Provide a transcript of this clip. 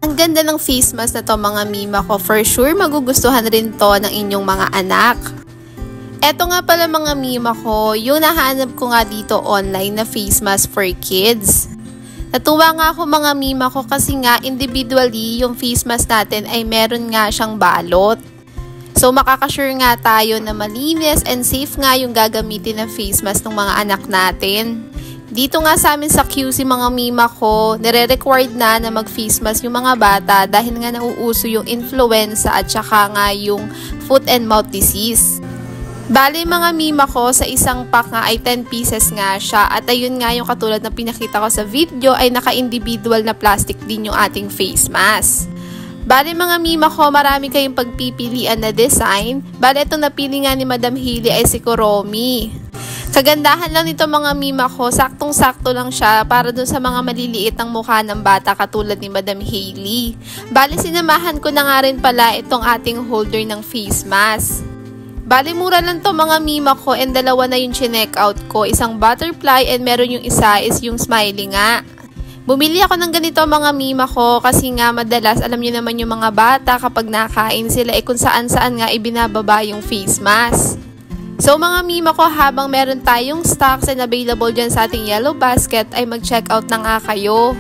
Ang ganda ng face mask na to mga mima ko. For sure, magugustuhan rin to ng inyong mga anak. Eto nga pala mga mima ko, yung nahanap ko nga dito online na face mask for kids. Natuwa nga ako mga mima ko kasi nga individually yung face mask natin ay meron nga siyang balot. So makakasure nga tayo na malinis and safe nga yung gagamitin ng face mask ng mga anak natin. Dito nga sa amin sa QC mga mima ko, nire-required na mag-face mask yung mga bata dahil nga nauuso yung influenza at saka nga yung foot and mouth disease. Bali mga mima ko, sa isang pack nga ay 10 pieces nga siya at ayun nga yung katulad na pinakita ko sa video ay naka-individual na plastic din yung ating face mask. Bali mga mima ko, marami kayong pagpipilian na design. Bali itong napili nga ni Madam Hailey ay si Kuromi. Kagandahan lang nito mga mima ko, saktong-sakto lang siya para dun sa mga maliliit ang mukha ng bata katulad ni Madam Hailey. Bali sinamahan ko na nga rin pala itong ating holder ng face mask. Bali mura lang to mga mima ko and dalawa na yung chinek out ko. Isang butterfly and meron yung isa is yung smiley nga. Bumili ako ng ganito mga mima ko kasi nga madalas alam niyo naman yung mga bata kapag nakain sila kung saan-saan nga ibinababa yung face mask. So mga mima ko, habang meron tayong stocks and available dyan sa ating yellow basket ay mag-check out na nga kayo.